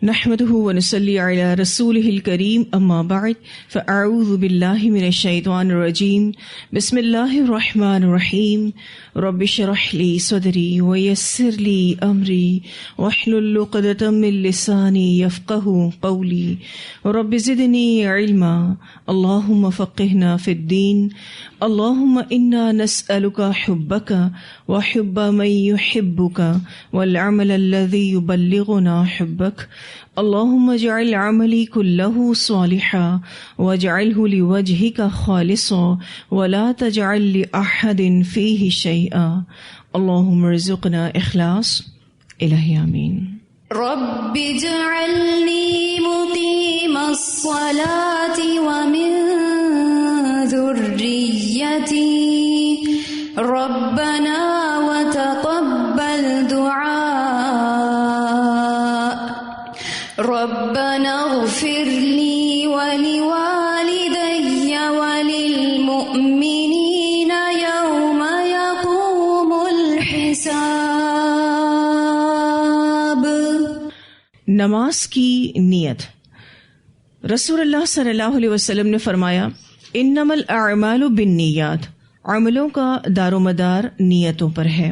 نحمده ونصلي على رسوله الكريم اما بعد فاعوذ بالله من الشيطان الرجيم بسم الله الرحمن الرحيم رب اشرح لي صدري ويسر لي امري واحلل عقدة من لساني يفقهوا قولي رب زدني علما اللهم فقهنا في الدين اللهم انا نسألك حبك وحب من يحبك والعمل الذي يبلغنا حبك اللهم اجعل عملي كله صالحا واجعله لوجهك خالصا ولا تجعل لأحد فيه شيئا اللهم ارزقنا إخلاص إلهي آمين. رب اجعلني مقيم الصلاة ومن ذريتي ربنا وتقبل دعاء ربنا اغفر لي ولوالدي وللمؤمنين يوم يقوم الحساب. نماز کی نیت. رسول اللہ صلی اللہ علیہ وسلم نے فرمایا انما الاعمال بالنیات، عملوں کا دار و مدار نیتوں پر ہے.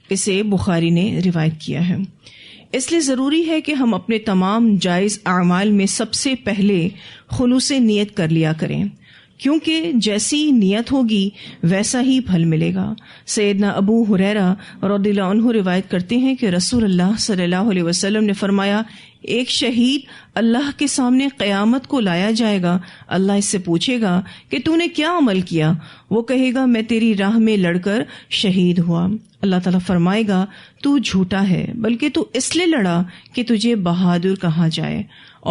اسے بخاری نے روایت کیا ہے. اس لیے ضروری ہے کہ ہم اپنے تمام جائز اعمال میں سب سے پہلے خلوص نیت کر لیا کریں، کیونکہ جیسی نیت ہوگی ویسا ہی پھل ملے گا. سیدنا ابو ہریرہ رضی اللہ عنہ روایت کرتے ہیں کہ رسول اللہ صلی اللہ علیہ وسلم نے فرمایا ایک شہید اللہ کے سامنے قیامت کو لایا جائے گا. اللہ اس سے پوچھے گا کہ تو نے کیا عمل کیا؟ وہ کہے گا میں تیری راہ میں لڑ کر شہید ہوا. اللہ تعالیٰ فرمائے گا تو جھوٹا ہے، بلکہ تو اس لیے لڑا کہ تجھے بہادر کہا جائے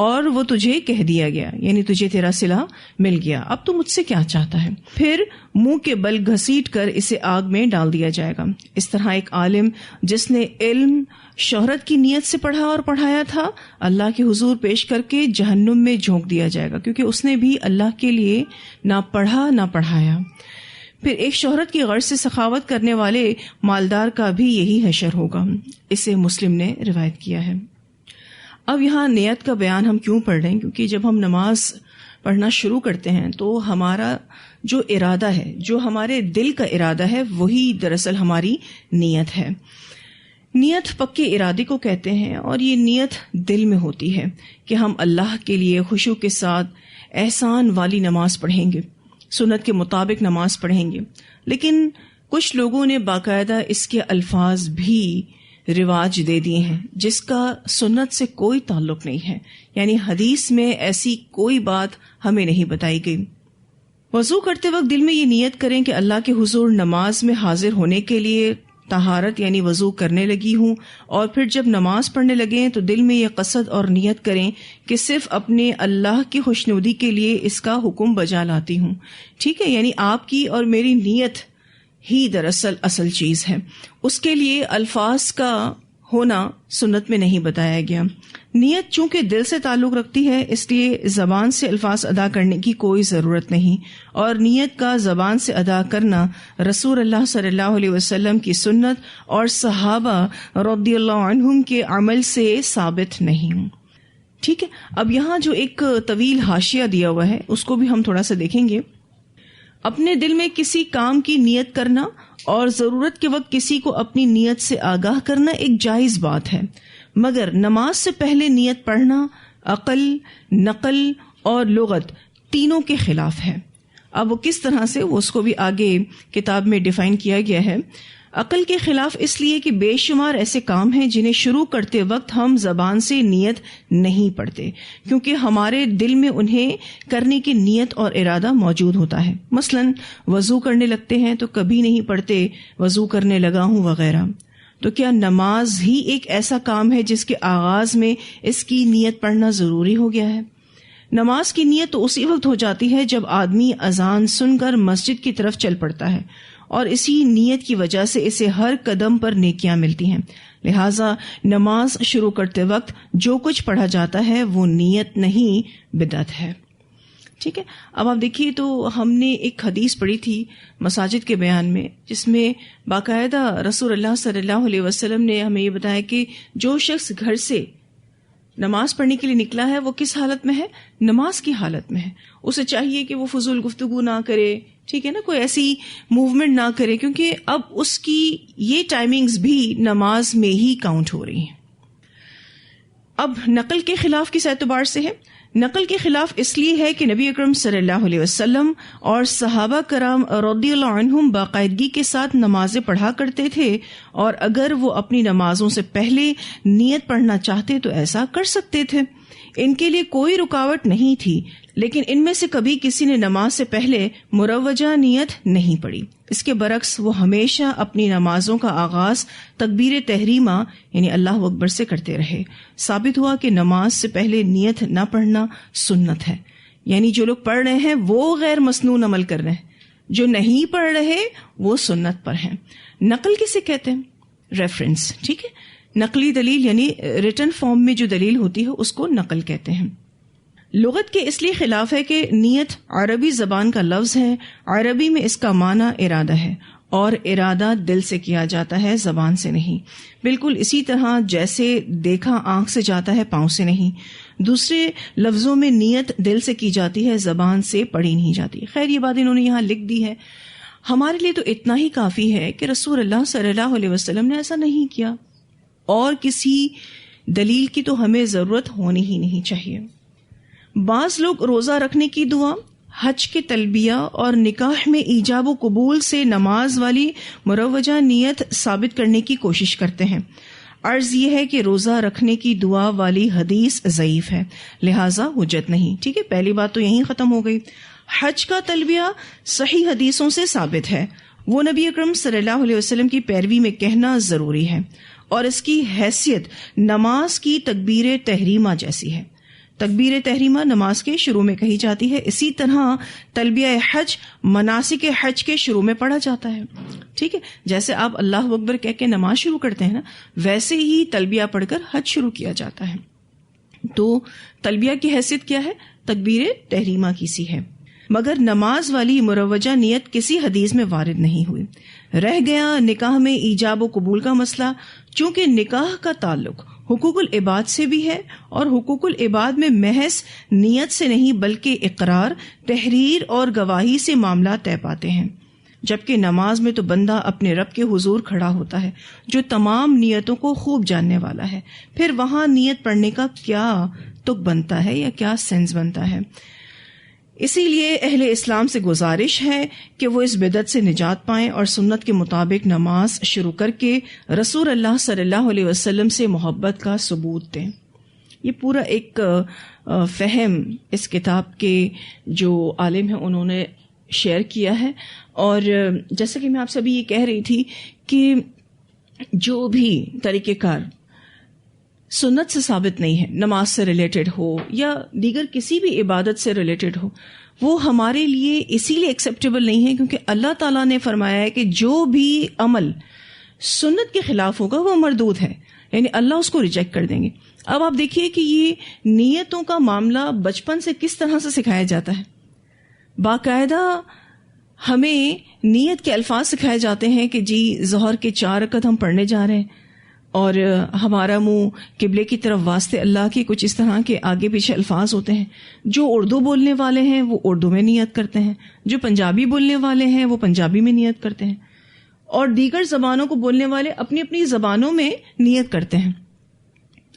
اور وہ تجھے کہہ دیا گیا، یعنی تجھے تیرا صلہ مل گیا. اب تو مجھ سے کیا چاہتا ہے؟ پھر منہ کے بل گھسیٹ کر اسے آگ میں ڈال دیا جائے گا. اس طرح ایک عالم جس نے علم شہرت کی نیت سے پڑھا اور پڑھایا تھا، اللہ کے حضور پیش کر کے جہنم میں جھونک دیا جائے گا، کیونکہ اس نے بھی اللہ کے لیے نہ پڑھا نہ پڑھایا. پھر ایک شہرت کی غرض سے سخاوت کرنے والے مالدار کا بھی یہی حشر ہوگا. اسے مسلم نے روایت کیا ہے. اب یہاں نیت کا بیان ہم کیوں پڑھ رہے ہیں؟ کیونکہ جب ہم نماز پڑھنا شروع کرتے ہیں تو ہمارا جو ارادہ ہے، جو ہمارے دل کا ارادہ ہے، وہی دراصل ہماری نیت ہے. نیت پکے ارادے کو کہتے ہیں، اور یہ نیت دل میں ہوتی ہے کہ ہم اللہ کے لیے خشوع کے ساتھ احسان والی نماز پڑھیں گے، سنت کے مطابق نماز پڑھیں گے. لیکن کچھ لوگوں نے باقاعدہ اس کے الفاظ بھی رواج دے دیے ہیں جس کا سنت سے کوئی تعلق نہیں ہے، یعنی حدیث میں ایسی کوئی بات ہمیں نہیں بتائی گئی. وضو کرتے وقت دل میں یہ نیت کریں کہ اللہ کے حضور نماز میں حاضر ہونے کے لیے طہارت یعنی وضو کرنے لگی ہوں، اور پھر جب نماز پڑھنے لگیں تو دل میں یہ قصد اور نیت کریں کہ صرف اپنے اللہ کی خوشنودی کے لیے اس کا حکم بجا لاتی ہوں. ٹھیک ہے، یعنی آپ کی اور میری نیت ہی دراصل اصل چیز ہے. اس کے لیے الفاظ کا ہونا سنت میں نہیں بتایا گیا. نیت چونکہ دل سے تعلق رکھتی ہے اس لیے زبان سے الفاظ ادا کرنے کی کوئی ضرورت نہیں، اور نیت کا زبان سے ادا کرنا رسول اللہ صلی اللہ علیہ وسلم کی سنت اور صحابہ رضی اللہ عنہم کے عمل سے ثابت نہیں. ٹھیک ہے، اب یہاں جو ایک طویل حاشیہ دیا ہوا ہے اس کو بھی ہم تھوڑا سا دیکھیں گے. اپنے دل میں کسی کام کی نیت کرنا اور ضرورت کے وقت کسی کو اپنی نیت سے آگاہ کرنا ایک جائز بات ہے، مگر نماز سے پہلے نیت پڑھنا عقل، نقل اور لغت تینوں کے خلاف ہے. اب وہ کس طرح سے، وہ اس کو بھی آگے کتاب میں ڈیفائن کیا گیا ہے. عقل کے خلاف اس لیے کہ بے شمار ایسے کام ہیں جنہیں شروع کرتے وقت ہم زبان سے نیت نہیں پڑھتے، کیونکہ ہمارے دل میں انہیں کرنے کی نیت اور ارادہ موجود ہوتا ہے. مثلا وضو کرنے لگتے ہیں تو کبھی نہیں پڑھتے وضو کرنے لگا ہوں وغیرہ. تو کیا نماز ہی ایک ایسا کام ہے جس کے آغاز میں اس کی نیت پڑھنا ضروری ہو گیا ہے؟ نماز کی نیت تو اسی وقت ہو جاتی ہے جب آدمی اذان سن کر مسجد کی طرف چل پڑتا ہے، اور اسی نیت کی وجہ سے اسے ہر قدم پر نیکیاں ملتی ہیں. لہٰذا نماز شروع کرتے وقت جو کچھ پڑھا جاتا ہے وہ نیت نہیں بدعت ہے. ٹھیک ہے، اب آپ دیکھیے تو ہم نے ایک حدیث پڑھی تھی مساجد کے بیان میں، جس میں باقاعدہ رسول اللہ صلی اللہ علیہ وسلم نے ہمیں یہ بتایا کہ جو شخص گھر سے نماز پڑھنے کے لیے نکلا ہے وہ کس حالت میں ہے؟ نماز کی حالت میں ہے. اسے چاہیے کہ وہ فضول گفتگو نہ کرے, ٹھیک ہے نا, کوئی ایسی موومنٹ نہ کرے, کیونکہ اب اس کی یہ ٹائمنگز بھی نماز میں ہی کاؤنٹ ہو رہی ہیں. اب نقل کے خلاف کس اعتبار سے ہے؟ نقل کے خلاف اس لیے ہے کہ نبی اکرم صلی اللہ علیہ وسلم اور صحابہ کرام رضی اللہ عنہم باقاعدگی کے ساتھ نمازیں پڑھا کرتے تھے, اور اگر وہ اپنی نمازوں سے پہلے نیت پڑھنا چاہتے تو ایسا کر سکتے تھے, ان کے لیے کوئی رکاوٹ نہیں تھی. لیکن ان میں سے کبھی کسی نے نماز سے پہلے مروجہ نیت نہیں پڑھی. اس کے برعکس وہ ہمیشہ اپنی نمازوں کا آغاز تکبیر تحریمہ یعنی اللہ اکبر سے کرتے رہے. ثابت ہوا کہ نماز سے پہلے نیت نہ پڑھنا سنت ہے, یعنی جو لوگ پڑھ رہے ہیں وہ غیر مسنون عمل کر رہے ہیں, جو نہیں پڑھ رہے وہ سنت پر ہیں. نقل کسے کہتے ہیں؟ ریفرنس, ٹھیک ہے. نقلی دلیل یعنی ریٹن فارم میں جو دلیل ہوتی ہے اس کو نقل کہتے ہیں. لغت کے اس لیے خلاف ہے کہ نیت عربی زبان کا لفظ ہے, عربی میں اس کا معنی ارادہ ہے, اور ارادہ دل سے کیا جاتا ہے, زبان سے نہیں. بالکل اسی طرح جیسے دیکھا آنکھ سے جاتا ہے, پاؤں سے نہیں. دوسرے لفظوں میں نیت دل سے کی جاتی ہے, زبان سے پڑھی نہیں جاتی. خیر یہ بات انہوں نے یہاں لکھ دی ہے. ہمارے لیے تو اتنا ہی کافی ہے کہ رسول اللہ صلی اللہ علیہ وسلم نے ایسا نہیں کیا, اور کسی دلیل کی تو ہمیں ضرورت ہونی ہی نہیں چاہیے. بعض لوگ روزہ رکھنے کی دعا, حج کے تلبیہ اور نکاح میں ایجاب و قبول سے نماز والی مروجہ نیت ثابت کرنے کی کوشش کرتے ہیں. عرض یہ ہے کہ روزہ رکھنے کی دعا والی حدیث ضعیف ہے, لہٰذا حجت نہیں. ٹھیک ہے, پہلی بات تو یہیں ختم ہو گئی. حج کا تلبیہ صحیح حدیثوں سے ثابت ہے, وہ نبی اکرم صلی اللہ علیہ وسلم کی پیروی میں کہنا ضروری ہے, اور اس کی حیثیت نماز کی تکبیر تحریمہ جیسی ہے. تکبیر تحریمہ نماز کے شروع میں کہی جاتی ہے, اسی طرح تلبیہ حج مناسک حج کے شروع میں پڑھا جاتا ہے. ٹھیک ہے, جیسے آپ اللہ اکبر کہہ کے نماز شروع کرتے ہیں نا, ویسے ہی تلبیہ پڑھ کر حج شروع کیا جاتا ہے. تو تلبیہ کی حیثیت کیا ہے؟ تکبیر تحریمہ کی سی ہے, مگر نماز والی مروجہ نیت کسی حدیث میں وارد نہیں ہوئی. رہ گیا نکاح میں ایجاب و قبول کا مسئلہ. چونکہ نکاح کا تعلق حقوق العباد سے بھی ہے, اور حقوق العباد میں محض نیت سے نہیں بلکہ اقرار, تحریر اور گواہی سے معاملات طے پاتے ہیں. جبکہ نماز میں تو بندہ اپنے رب کے حضور کھڑا ہوتا ہے جو تمام نیتوں کو خوب جاننے والا ہے. پھر وہاں نیت پڑھنے کا کیا تک بنتا ہے یا کیا سینس بنتا ہے؟ اسی لیے اہل اسلام سے گزارش ہے کہ وہ اس بدعت سے نجات پائیں اور سنت کے مطابق نماز شروع کر کے رسول اللہ صلی اللہ علیہ وسلم سے محبت کا ثبوت دیں. یہ پورا ایک فہم اس کتاب کے جو عالم ہیں انہوں نے شیئر کیا ہے. اور جیسا کہ میں آپ سے ابھی یہ کہہ رہی تھی کہ جو بھی طریقہ کار سنت سے ثابت نہیں ہے, نماز سے ریلیٹڈ ہو یا دیگر کسی بھی عبادت سے ریلیٹڈ ہو, وہ ہمارے لیے اسی لیے ایکسیپٹیبل نہیں ہے کیونکہ اللہ تعالیٰ نے فرمایا ہے کہ جو بھی عمل سنت کے خلاف ہوگا وہ مردود ہے, یعنی اللہ اس کو ریجیکٹ کر دیں گے. اب آپ دیکھیے کہ یہ نیتوں کا معاملہ بچپن سے کس طرح سے سکھایا جاتا ہے. باقاعدہ ہمیں نیت کے الفاظ سکھائے جاتے ہیں کہ جی ظہر کے 4 رکعت ہم پڑھنے جا رہے ہیں, اور ہمارا منہ قبلے کی طرف واسطے اللہ کے کچھ اس طرح کے آگے پیچھے الفاظ ہوتے ہیں. جو اردو بولنے والے ہیں وہ اردو میں نیت کرتے ہیں, جو پنجابی بولنے والے ہیں وہ پنجابی میں نیت کرتے ہیں, اور دیگر زبانوں کو بولنے والے اپنی اپنی زبانوں میں نیت کرتے ہیں,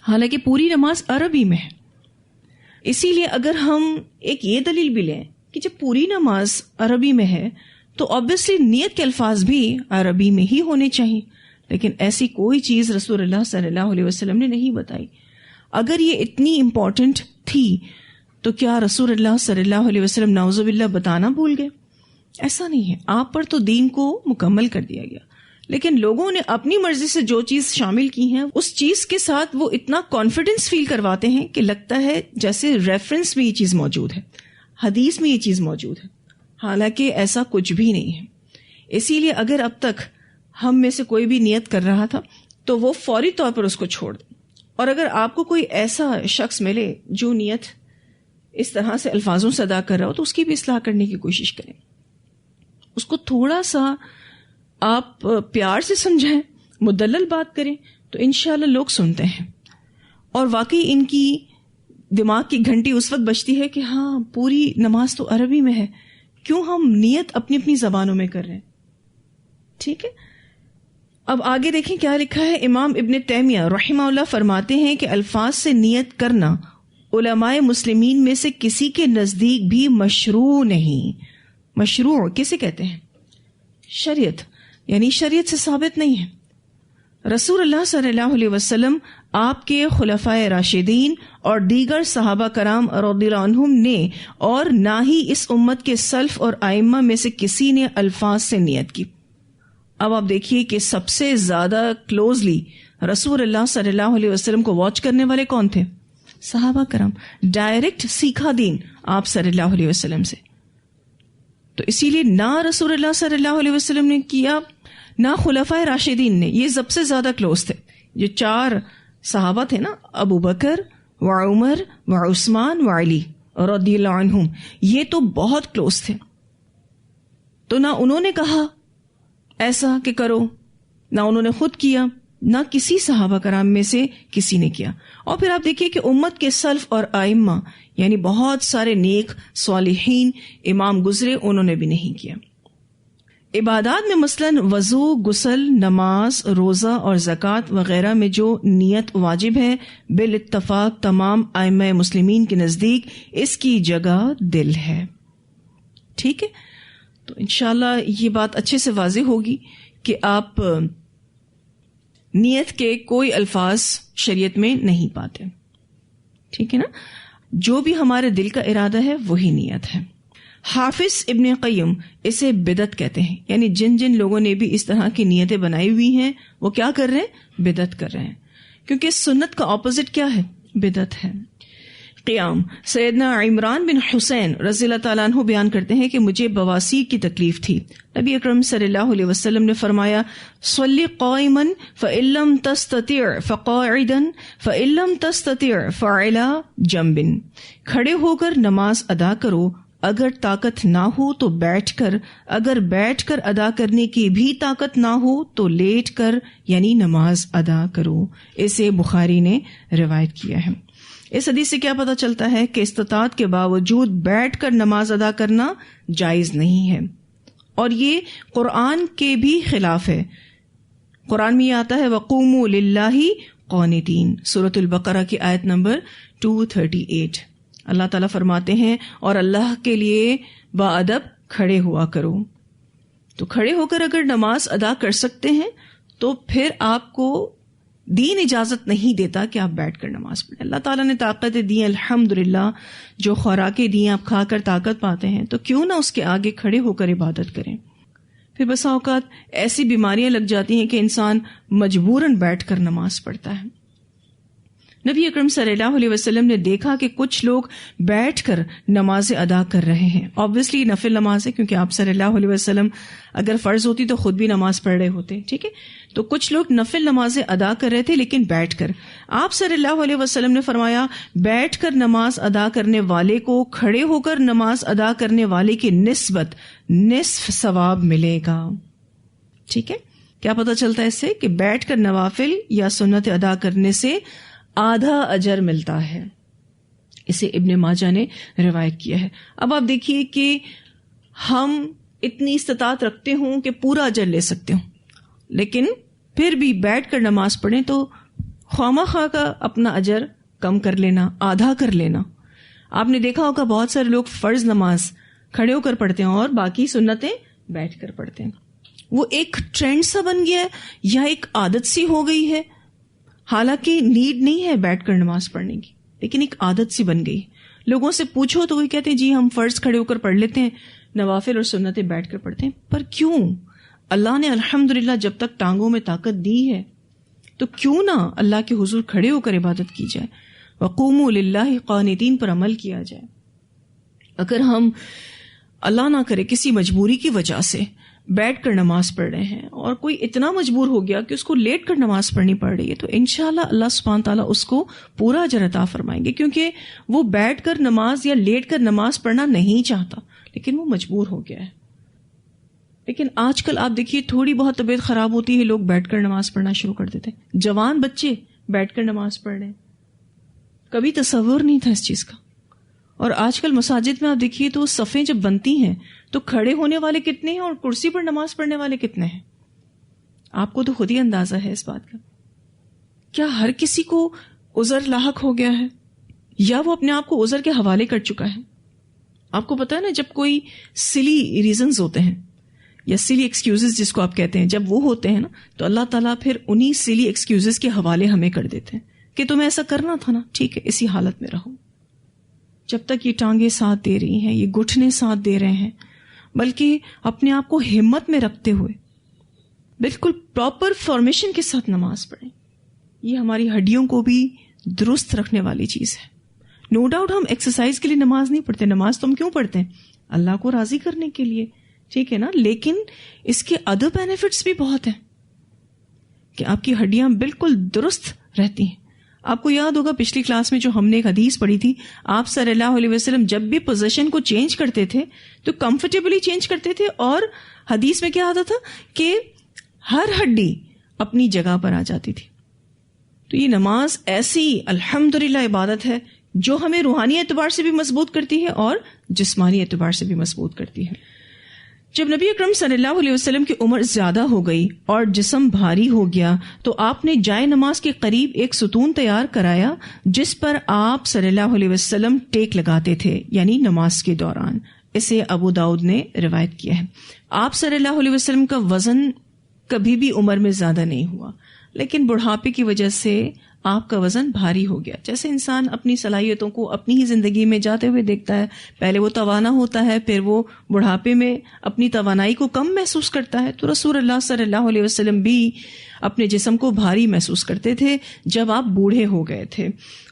حالانکہ پوری نماز عربی میں ہے. اسی لیے اگر ہم ایک یہ دلیل بھی لیں کہ جب پوری نماز عربی میں ہے تو آبویسلی نیت کے الفاظ بھی عربی میں ہی ہونے چاہیے, لیکن ایسی کوئی چیز رسول اللہ صلی اللہ علیہ وسلم نے نہیں بتائی. اگر یہ اتنی امپورٹنٹ تھی تو کیا رسول اللہ صلی اللہ علیہ وسلم نعوذ باللہ بتانا بھول گئے؟ ایسا نہیں ہے, آپ پر تو دین کو مکمل کر دیا گیا, لیکن لوگوں نے اپنی مرضی سے جو چیز شامل کی ہیں اس چیز کے ساتھ وہ اتنا کانفیڈنس فیل کرواتے ہیں کہ لگتا ہے جیسے ریفرنس میں یہ چیز موجود ہے, حدیث میں یہ چیز موجود ہے, حالانکہ ایسا کچھ بھی نہیں ہے. اسی لیے اگر اب تک ہم میں سے کوئی بھی نیت کر رہا تھا تو وہ فوری طور پر اس کو چھوڑ دیں, اور اگر آپ کو کوئی ایسا شخص ملے جو نیت اس طرح سے الفاظوں سے ادا کر رہا ہو تو اس کی بھی اصلاح کرنے کی کوشش کریں. اس کو تھوڑا سا آپ پیار سے سمجھائیں, مدلل بات کریں تو انشاءاللہ لوگ سنتے ہیں. اور واقعی ان کی دماغ کی گھنٹی اس وقت بجتی ہے کہ ہاں پوری نماز تو عربی میں ہے، کیوں ہم نیت اپنی اپنی زبانوں میں کر رہے ہیں. ٹھیک ہے. اب آگے دیکھیں کیا لکھا ہے. امام ابن تیمیہ رحمہ اللہ فرماتے ہیں کہ الفاظ سے نیت کرنا علماء مسلمین میں سے کسی کے نزدیک بھی مشروع نہیں. مشروع کسے کہتے ہیں؟ شریعت، یعنی شریعت سے ثابت نہیں ہے. رسول اللہ صلی اللہ علیہ وسلم، آپ کے خلفائے راشدین اور دیگر صحابہ کرام رضی اللہ عنہم نے، اور نہ ہی اس امت کے سلف اور ائمہ میں سے کسی نے الفاظ سے نیت کی. اب آپ دیکھیے کہ سب سے زیادہ کلوزلی رسول اللہ صلی اللہ علیہ وسلم کو واچ کرنے والے کون تھے؟ صحابہ کرام. ڈائریکٹ سیکھا دین آپ صلی اللہ علیہ وسلم سے. تو اسی لیے نہ رسول اللہ صلی اللہ علیہ وسلم نے کیا، نہ خلفائے راشدین نے. یہ سب سے زیادہ کلوز تھے. جو 4 صحابہ تھے نا، ابو بکر و عمر و عثمان و علی رضی اللہ عنہم، یہ تو بہت کلوز تھے. تو نہ انہوں نے کہا ایسا کہ کرو، نہ انہوں نے خود کیا، نہ کسی صحابہ کرام میں سے کسی نے کیا. اور پھر آپ دیکھیے کہ امت کے سلف اور ائمہ، یعنی بہت سارے نیک صالحین امام گزرے، انہوں نے بھی نہیں کیا. عبادات میں مثلاً وضو، غسل، نماز، روزہ اور زکوٰۃ وغیرہ میں جو نیت واجب ہے، بالاتفاق تمام ائمہ مسلمین کے نزدیک اس کی جگہ دل ہے. ٹھیک ہے. تو انشاءاللہ یہ بات اچھے سے واضح ہوگی کہ آپ نیت کے کوئی الفاظ شریعت میں نہیں پاتے. ٹھیک ہے نا. جو بھی ہمارے دل کا ارادہ ہے وہی نیت ہے. حافظ ابن قیم اسے بدعت کہتے ہیں، یعنی جن جن لوگوں نے بھی اس طرح کی نیتیں بنائی ہوئی ہیں وہ کیا کر رہے ہیں؟ بدعت کر رہے ہیں. کیونکہ سنت کا اپوزٹ کیا ہے؟ بدعت ہے. قیام. سیدنا عمران بن حسین رضی اللہ تعالیٰ عنہ بیان کرتے ہیں کہ مجھے بواسیر کی تکلیف تھی. نبی اکرم صلی اللہ علیہ وسلم نے فرمایا، صلی قائما فإن لم تستطع فقاعدا فإن لم تستطع فعلى جنب. کھڑے ہو کر نماز ادا کرو، اگر طاقت نہ ہو تو بیٹھ کر، اگر بیٹھ کر ادا کرنے کی بھی طاقت نہ ہو تو لیٹ کر، یعنی نماز ادا کرو. اسے بخاری نے روایت کیا ہے. اس حدیث سے کیا پتہ چلتا ہے کہ استطاعت کے باوجود بیٹھ کر نماز ادا کرنا جائز نہیں ہے، اور یہ قرآن کے بھی خلاف ہے. قرآن میں یہ آتا ہے وَقُومُوا لِلَّهِ قَانِتِينَ، سورۃ البقرہ کی آیت نمبر 238. اللہ تعالیٰ فرماتے ہیں اور اللہ کے لیے باادب کھڑے ہوا کرو. تو کھڑے ہو کر اگر نماز ادا کر سکتے ہیں تو پھر آپ کو دین اجازت نہیں دیتا کہ آپ بیٹھ کر نماز پڑھیں. اللہ تعالیٰ نے طاقتیں دی الحمدللہ، جو خوراکیں دی آپ کھا کر طاقت پاتے ہیں، تو کیوں نہ اس کے آگے کھڑے ہو کر عبادت کریں. پھر بسا اوقات ایسی بیماریاں لگ جاتی ہیں کہ انسان مجبوراً بیٹھ کر نماز پڑھتا ہے. نبی اکرم صلی اللہ علیہ وسلم نے دیکھا کہ کچھ لوگ بیٹھ کر نمازیں ادا کر رہے ہیں. آبویسلی نفل نماز ہے، کیونکہ آپ صلی اللہ علیہ وسلم اگر فرض ہوتی تو خود بھی نماز پڑھ رہے ہوتے. ٹھیک ہے. تو کچھ لوگ نفل نمازیں ادا کر رہے تھے لیکن بیٹھ کر. آپ صلی اللہ علیہ وسلم نے فرمایا بیٹھ کر نماز ادا کرنے والے کو کھڑے ہو کر نماز ادا کرنے والے کی نسبت نصف ثواب ملے گا. ٹھیک ہے. کیا پتہ چلتا ہے اس سے؟ کہ بیٹھ کر نوافل یا سنت ادا کرنے سے آدھا اجر ملتا ہے. اسے ابن ماجہ نے روایت کیا ہے. اب آپ دیکھیے کہ ہم اتنی استطاعت رکھتے ہوں کہ پورا اجر لے سکتے ہوں، لیکن پھر بھی بیٹھ کر نماز پڑھیں تو خواہ خواہ کا اپنا اجر کم کر لینا، آدھا کر لینا. آپ نے دیکھا ہوگا بہت سارے لوگ فرض نماز کھڑے ہو کر پڑھتے ہیں اور باقی سنتیں بیٹھ کر پڑھتے ہیں. وہ ایک ٹرینڈ سا بن گیا ہے یا ایک عادت سی ہو گئی ہے. حالانکہ نیڈ نہیں ہے بیٹھ کر نماز پڑھنے کی، لیکن ایک عادت سی بن گئی. لوگوں سے پوچھو تو وہ کہتے ہیں جی ہم فرض کھڑے ہو کر پڑھ لیتے ہیں، نوافل اور سنتیں بیٹھ کر پڑھتے ہیں. پر کیوں؟ اللہ نے الحمدللہ جب تک ٹانگوں میں طاقت دی ہے تو کیوں نہ اللہ کے حضور کھڑے ہو کر عبادت کی جائے، وقوموا للہ قانتین پر عمل کیا جائے. اگر ہم اللہ نہ کرے کسی مجبوری کی وجہ سے بیٹھ کر نماز پڑھ رہے ہیں اور کوئی اتنا مجبور ہو گیا کہ اس کو لیٹ کر نماز پڑھنی پڑ رہی ہے، تو انشاءاللہ اللہ سبحانہ تعالیٰ اس کو پورا اجر عطا فرمائیں گے، کیونکہ وہ بیٹھ کر نماز یا لیٹ کر نماز پڑھنا نہیں چاہتا لیکن وہ مجبور ہو گیا ہے. لیکن آج کل آپ دیکھیے تھوڑی بہت طبیعت خراب ہوتی ہے، لوگ بیٹھ کر نماز پڑھنا شروع کر دیتے ہیں. جوان بچے بیٹھ کر نماز پڑھ رہے ہیں. کبھی تصور نہیں تھا اس چیز کا. اور آج کل مساجد میں آپ دیکھیے تو صفیں جب بنتی ہیں تو کھڑے ہونے والے کتنے ہیں اور کرسی پر نماز پڑھنے والے کتنے ہیں. آپ کو تو خود ہی اندازہ ہے اس بات کا. کیا ہر کسی کو عذر لاحق ہو گیا ہے یا وہ اپنے آپ کو عذر کے حوالے کر چکا ہے؟ آپ کو پتا ہے نا، جب کوئی سلی ریزنز ہوتے ہیں یا سلی ایکسکیوزز جس کو آپ کہتے ہیں، جب وہ ہوتے ہیں نا تو اللہ تعالیٰ پھر انہی سلی ایکسکیوزز کے حوالے ہمیں کر دیتے ہیں کہ تمہیں ایسا کرنا تھا نا، ٹھیک ہے اسی حالت میں رہو. جب تک یہ ٹانگیں ساتھ دے رہی ہیں، یہ گھٹنے ساتھ دے رہے ہیں، بلکہ اپنے آپ کو ہمت میں رکھتے ہوئے بالکل پراپر فارمیشن کے ساتھ نماز پڑھیں. یہ ہماری ہڈیوں کو بھی درست رکھنے والی چیز ہے. نو ڈاؤٹ ہم ایکسرسائز کے لیے نماز نہیں پڑھتے. نماز تو ہم کیوں پڑھتے ہیں؟ اللہ کو راضی کرنے کے لیے، ٹھیک ہے نا. لیکن اس کے ادر بینیفٹس بھی بہت ہیں کہ آپ کی ہڈیاں بالکل درست رہتی ہیں. آپ کو یاد ہوگا پچھلی کلاس میں جو ہم نے ایک حدیث پڑھی تھی، آپ صلی اللہ علیہ وسلم جب بھی پوزیشن کو چینج کرتے تھے تو کمفرٹیبلی چینج کرتے تھے، اور حدیث میں کیا آتا تھا کہ ہر ہڈی اپنی جگہ پر آ جاتی تھی. تو یہ نماز ایسی الحمدللہ عبادت ہے جو ہمیں روحانی اعتبار سے بھی مضبوط کرتی ہے اور جسمانی اعتبار سے بھی مضبوط کرتی ہے. جب نبی اکرم صلی اللہ علیہ وسلم کی عمر زیادہ ہو گئی اور جسم بھاری ہو گیا تو آپ نے جائے نماز کے قریب ایک ستون تیار کرایا جس پر آپ صلی اللہ علیہ وسلم ٹیک لگاتے تھے، یعنی نماز کے دوران. اسے ابو داؤد نے روایت کیا ہے. آپ صلی اللہ علیہ وسلم کا وزن کبھی بھی عمر میں زیادہ نہیں ہوا، لیکن بڑھاپے کی وجہ سے آپ کا وزن بھاری ہو گیا. جیسے انسان اپنی صلاحیتوں کو اپنی ہی زندگی میں جاتے ہوئے دیکھتا ہے، پہلے وہ توانا ہوتا ہے، پھر وہ بڑھاپے میں اپنی توانائی کو کم محسوس کرتا ہے. تو رسول اللہ صلی اللہ علیہ وسلم بھی اپنے جسم کو بھاری محسوس کرتے تھے جب آپ بوڑھے ہو گئے تھے،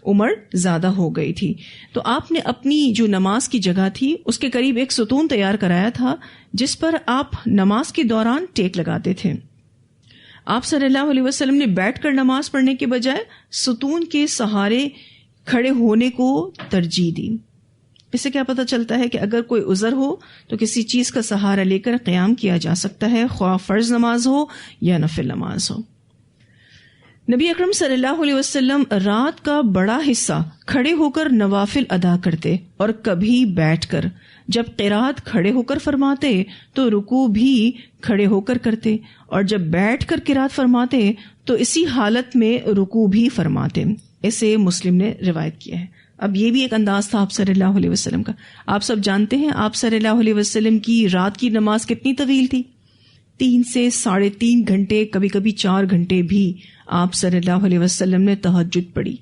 عمر زیادہ ہو گئی تھی. تو آپ نے اپنی جو نماز کی جگہ تھی اس کے قریب ایک ستون تیار کرایا تھا جس پر آپ نماز کے دوران ٹیک لگاتے تھے. آپ صلی اللہ علیہ وسلم نے بیٹھ کر نماز پڑھنے کے بجائے ستون کے سہارے کھڑے ہونے کو ترجیح دی. اس سے کیا پتہ چلتا ہے کہ اگر کوئی عذر ہو تو کسی چیز کا سہارا لے کر قیام کیا جا سکتا ہے، خواہ فرض نماز ہو یا نفل نماز ہو. نبی اکرم صلی اللہ علیہ وسلم رات کا بڑا حصہ کھڑے ہو کر نوافل ادا کرتے اور کبھی بیٹھ کر. جب قرات کھڑے ہو کر فرماتے تو رکوع بھی کھڑے ہو کر کرتے، اور جب بیٹھ کر قرات فرماتے تو اسی حالت میں رکوع بھی فرماتے. اسے مسلم نے روایت کیا ہے. اب یہ بھی ایک انداز تھا آپ صلی اللہ علیہ وسلم کا. آپ سب جانتے ہیں آپ صلی اللہ علیہ وسلم کی رات کی نماز کتنی طویل تھی؟ 3 سے 3.5 گھنٹے، کبھی کبھی 4 گھنٹے بھی آپ صلی اللہ علیہ وسلم نے تہجد پڑھی.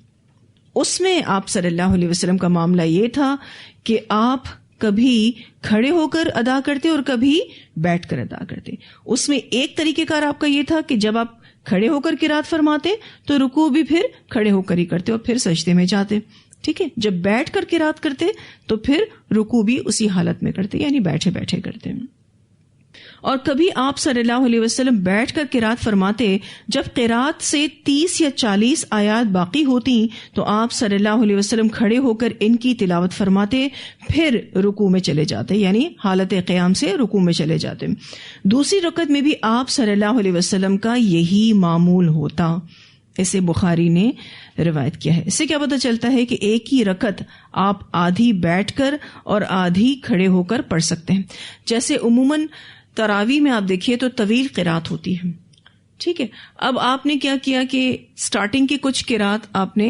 اس میں آپ صلی اللہ علیہ وسلم کا معاملہ یہ تھا کہ آپ کبھی کھڑے ہو کر ادا کرتے اور کبھی بیٹھ کر ادا کرتے. اس میں ایک طریقہ کار آپ کا یہ تھا کہ جب آپ کھڑے ہو کر قرات فرماتے تو رکوع بھی پھر کھڑے ہو کر ہی کرتے اور پھر سجدے میں جاتے، ٹھیک ہے. جب بیٹھ کر قرات کرتے تو پھر رکوع بھی اسی حالت میں کرتے، یعنی بیٹھے بیٹھے کرتے. اور کبھی آپ صلی اللہ علیہ وسلم بیٹھ کر قرات فرماتے. جب قرات سے 30 یا 40 آیات باقی ہوتی تو آپ صلی اللہ علیہ وسلم کھڑے ہو کر ان کی تلاوت فرماتے، پھر رکوع میں چلے جاتے، یعنی حالت قیام سے رکوع میں چلے جاتے. دوسری رکعت میں بھی آپ صلی اللہ علیہ وسلم کا یہی معمول ہوتا. اسے بخاری نے روایت کیا ہے. اس سے کیا پتہ چلتا ہے کہ ایک ہی رکعت آپ آدھی بیٹھ کر اور آدھی کھڑے ہو کر پڑھ سکتے ہیں. جیسے عموماً تراویح میں آپ دیکھیے تو طویل قرات ہوتی ہے، ٹھیک ہے. اب آپ نے کیا کیا کہ سٹارٹنگ کی کچھ قرات آپ نے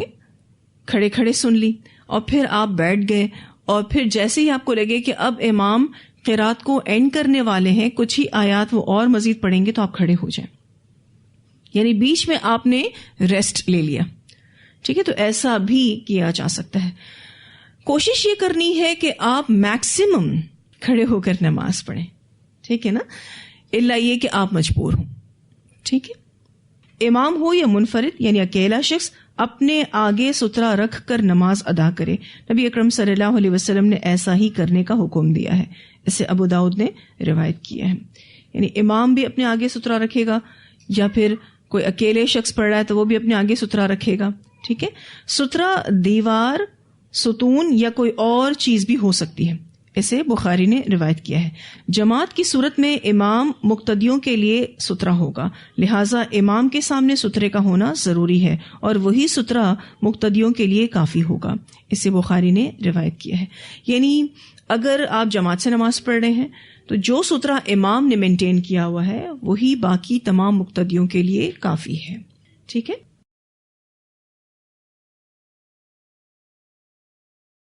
کھڑے کھڑے سن لی اور پھر آپ بیٹھ گئے، اور پھر جیسے ہی آپ کو لگے کہ اب امام قرات کو اینڈ کرنے والے ہیں، کچھ ہی آیات وہ اور مزید پڑھیں گے، تو آپ کھڑے ہو جائیں، یعنی بیچ میں آپ نے ریسٹ لے لیا، ٹھیک ہے. تو ایسا بھی کیا جا سکتا ہے. کوشش یہ کرنی ہے کہ آپ میکسیمم کھڑے ہو کر نماز پڑھیں، ٹھیک ہے نا، الا یہ کہ آپ مجبور ہوں، ٹھیک ہے. امام ہو یا منفرد یعنی اکیلا شخص اپنے آگے سترہ رکھ کر نماز ادا کرے. نبی اکرم صلی اللہ علیہ وسلم نے ایسا ہی کرنے کا حکم دیا ہے. اسے ابو داؤد نے روایت کیا ہے. یعنی امام بھی اپنے آگے سترہ رکھے گا، یا پھر کوئی اکیلے شخص پڑھ رہا ہے تو وہ بھی اپنے آگے سترہ رکھے گا، ٹھیک ہے. سترہ دیوار، ستون یا کوئی اور چیز بھی ہو سکتی ہے. اسے بخاری نے روایت کیا ہے۔ جماعت کی صورت میں امام مقتدیوں کے لیے سترہ ہوگا، لہٰذا امام کے سامنے سترے کا ہونا ضروری ہے اور وہی سترہ مقتدیوں کے لیے کافی ہوگا، اسے بخاری نے روایت کیا ہے۔ یعنی اگر آپ جماعت سے نماز پڑھ رہے ہیں تو جو سترہ امام نے مینٹین کیا ہوا ہے وہی باقی تمام مقتدیوں کے لیے کافی ہے، ٹھیک ہے۔